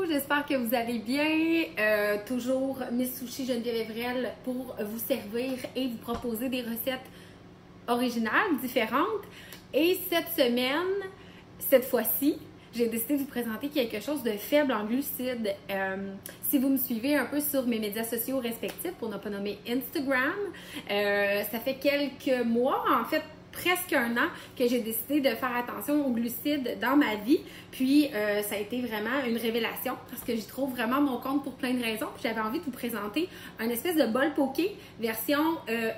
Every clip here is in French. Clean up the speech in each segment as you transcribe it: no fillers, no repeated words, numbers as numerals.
j'espère que vous allez bien. Toujours Miss Sushi Geneviève Evrel pour vous servir et vous proposer des recettes originales, différentes. Et cette semaine, cette fois-ci, j'ai décidé de vous présenter quelque chose de faible en glucides. Si vous me suivez un peu sur mes médias sociaux respectifs, pour ne pas nommer Instagram, ça fait quelques mois, en fait, presque un an que j'ai décidé de faire attention aux glucides dans ma vie. Puis ça a été vraiment une révélation parce que j'y trouve vraiment mon compte pour plein de raisons. Puis j'avais envie de vous présenter un espèce de bol poké version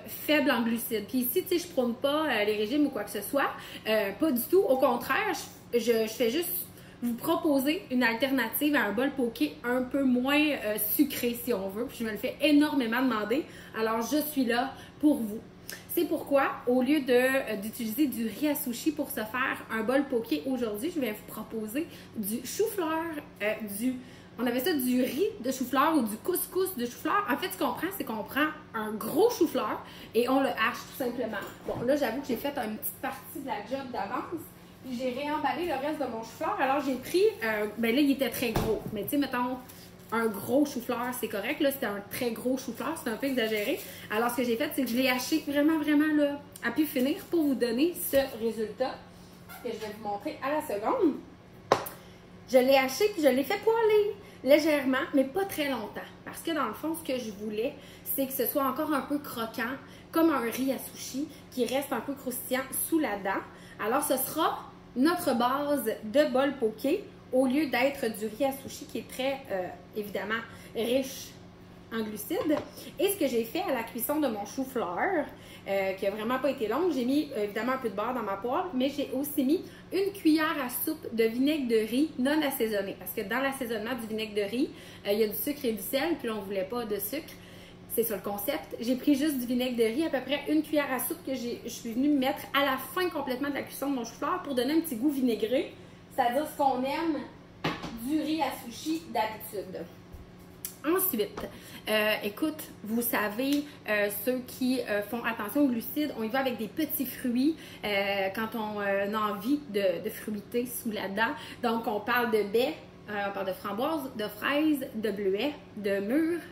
faible en glucides. Puis ici, tu sais, je prône pas les régimes ou quoi que ce soit. Pas du tout. Au contraire, je fais juste vous proposer une alternative à un bol poké un peu moins sucré si on veut. Puis je me le fais énormément demander. Alors je suis là pour vous. C'est pourquoi, au lieu d'utiliser du riz à sushi pour se faire un bol poké aujourd'hui, je vais vous proposer du chou-fleur, on appelle ça du riz de chou-fleur ou du couscous de chou-fleur. En fait, ce qu'on prend, c'est qu'on prend un gros chou-fleur et on le hache tout simplement. Bon, là, j'avoue que j'ai fait une petite partie de la job d'avance. Puis j'ai réemballé le reste de mon chou-fleur. Alors, j'ai pris, ben là, il était très gros. Mais tu sais, mettons, un gros chou-fleur, c'est correct. Là, c'était un très gros chou-fleur, c'est un peu exagéré. Alors, ce que j'ai fait, c'est que je l'ai haché vraiment, là, à pu finir pour vous donner ce résultat que je vais vous montrer à la seconde. Je l'ai haché puis je l'ai fait poêler légèrement, mais pas très longtemps. Parce que dans le fond, ce que je voulais, c'est que ce soit encore un peu croquant, comme un riz à sushi, qui reste un peu croustillant sous la dent. Alors, ce sera notre base de bol poké, au lieu d'être du riz à sushi qui est très, évidemment, riche en glucides. Et ce que j'ai fait à la cuisson de mon chou-fleur, qui n'a vraiment pas été longue, j'ai mis évidemment un peu de beurre dans ma poêle, mais j'ai aussi mis une cuillère à soupe de vinaigre de riz non assaisonné. Parce que dans l'assaisonnement du vinaigre de riz, il y a du sucre et du sel, puis là, on ne voulait pas de sucre. C'est ça le concept. J'ai pris juste du vinaigre de riz, à peu près une cuillère à soupe que je suis venue mettre à la fin complètement de la cuisson de mon chou-fleur pour donner un petit goût vinaigré. C'est-à-dire ce qu'on aime du riz à sushi d'habitude. Ensuite, écoute, vous savez, ceux qui font attention aux glucides, on y va avec des petits fruits quand on a envie de fruiter sous la dent. Donc, on parle de baies, on parle de framboises, de fraises, de bleuets, de mûres.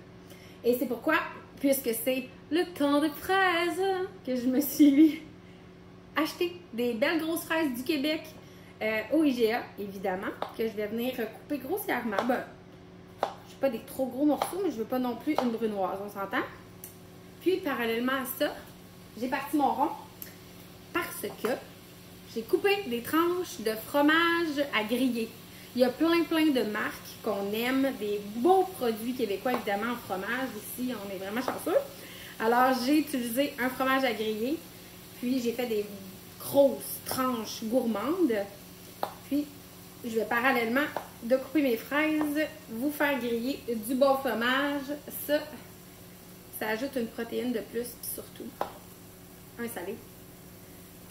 Et c'est pourquoi, puisque c'est le temps de fraises, que je me suis acheté des belles grosses fraises du Québec au IGA, évidemment, que je vais venir couper grossièrement. Ben, je ne veux pas des trop gros morceaux, mais je ne veux pas non plus une brunoise, on s'entend. Puis, parallèlement à ça, j'ai parti mon rond parce que j'ai coupé des tranches de fromage à griller. Il y a plein de marques qu'on aime, des beaux produits québécois, évidemment, en fromage. Ici, on est vraiment chanceux. Alors, j'ai utilisé un fromage à griller, puis j'ai fait des grosses tranches gourmandes. Puis, je vais parallèlement de couper mes fraises, vous faire griller du bon fromage. Ça ajoute une protéine de plus, puis surtout un salé.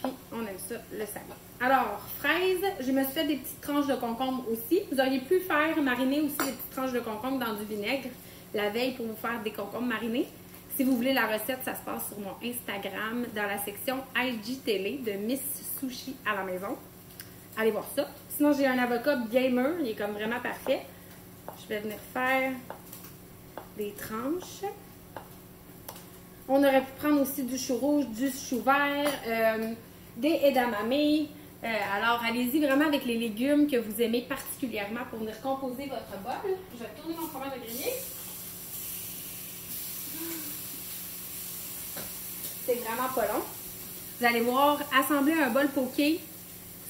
Puis, on aime ça, le salé. Alors, fraises, je me suis fait des petites tranches de concombre aussi. Vous auriez pu faire mariner aussi des petites tranches de concombre dans du vinaigre la veille pour vous faire des concombres marinés. Si vous voulez la recette, ça se passe sur mon Instagram dans la section IGTV de Miss Sushi à la maison. Allez voir ça. Sinon, j'ai un avocat bien mûr, il est comme vraiment parfait. Je vais venir faire des tranches. On aurait pu prendre aussi du chou rouge, du chou vert, des edamame. Alors, allez-y vraiment avec les légumes que vous aimez particulièrement pour venir composer votre bol. Je vais tourner mon fromage à griller. C'est vraiment pas long. Vous allez voir, assembler un bol poké,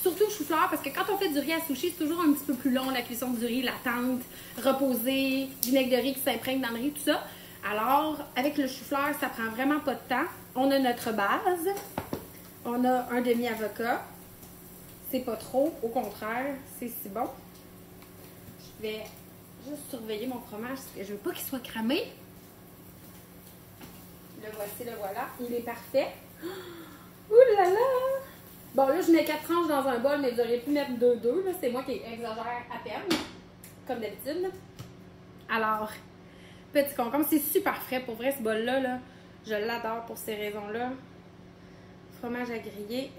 surtout le chou-fleur, parce que quand on fait du riz à sushi, c'est toujours un petit peu plus long, la cuisson du riz, l'attente, reposer, vinaigre de riz qui s'imprègne dans le riz, tout ça. Alors, avec le chou-fleur, ça prend vraiment pas de temps. On a notre base. On a un demi-avocat. C'est pas trop, au contraire, c'est si bon. Je vais juste surveiller mon fromage parce que je veux pas qu'il soit cramé. Le voici, le voilà. Il est parfait. Ouh là là! Bon, là, je mets 4 tranches dans un bol, mais vous auriez pu mettre 2. C'est moi qui exagère à peine, comme d'habitude. Alors, petit concombre, c'est super frais. Pour vrai, ce bol-là, là, je l'adore pour ces raisons-là. Fromage à griller.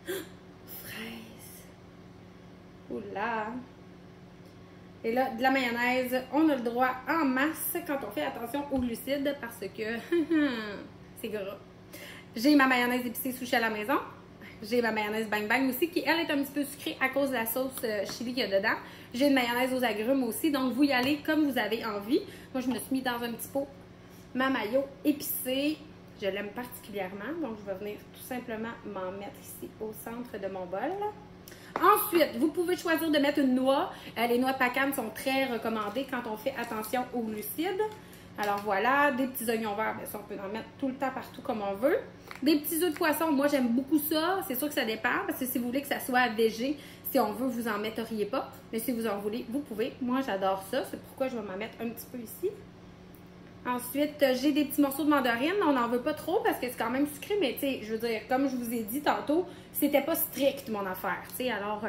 Fraises. Oula! Et là, de la mayonnaise, on a le droit en masse quand on fait attention aux glucides parce que c'est gras. J'ai ma mayonnaise épicée sushi à la maison. J'ai ma mayonnaise Bang Bang aussi, qui elle est un petit peu sucrée à cause de la sauce chili qu'il y a dedans. J'ai une mayonnaise aux agrumes aussi, donc vous y allez comme vous avez envie. Moi, je me suis mis dans un petit pot ma mayo épicée. Je l'aime particulièrement, donc je vais venir tout simplement m'en mettre ici au centre de mon bol. Ensuite, vous pouvez choisir de mettre une noix. Les noix de pacane sont très recommandées quand on fait attention aux glucides. Alors voilà, des petits oignons verts, bien sûr, on peut en mettre tout le temps partout comme on veut. Des petits œufs de poisson, moi j'aime beaucoup ça. C'est sûr que ça dépend, parce que si vous voulez que ça soit végé, si on veut, vous en metteriez pas. Mais si vous en voulez, vous pouvez. Moi j'adore ça, c'est pourquoi je vais m'en mettre un petit peu ici. Ensuite, j'ai des petits morceaux de mandarine. On n'en veut pas trop parce que c'est quand même sucré, mais tu sais, je veux dire, comme je vous ai dit tantôt, c'était pas strict mon affaire, tu sais, alors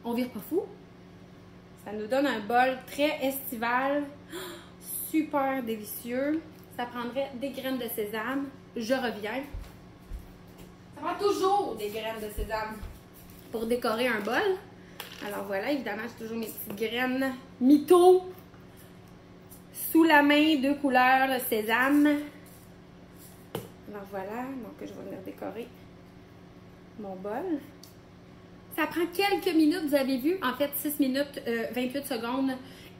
on vire pas fou. Ça nous donne un bol très estival, super délicieux. Ça prendrait des graines de sésame. Je reviens. Ça prend toujours des graines de sésame pour décorer un bol. Alors voilà, évidemment, j'ai toujours mes petites graines Mito sous la main, 2 couleurs sésame. Alors voilà, donc je vais venir décorer mon bol. Ça prend quelques minutes, vous avez vu, en fait 6 minutes 28 secondes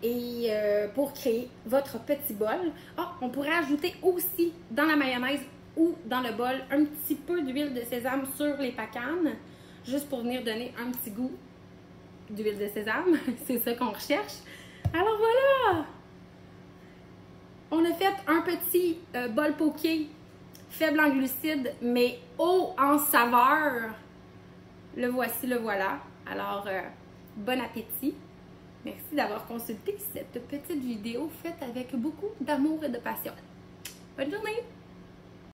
et pour créer votre petit bol. Ah, on pourrait ajouter aussi dans la mayonnaise ou dans le bol un petit peu d'huile de sésame sur les pacanes, juste pour venir donner un petit goût d'huile de sésame. C'est ça qu'on recherche. Alors voilà! On a fait un petit bol poké faible en glucides, mais haut en saveur. Le voici, le voilà. Alors, bon appétit. Merci d'avoir consulté cette petite vidéo faite avec beaucoup d'amour et de passion. Bonne journée!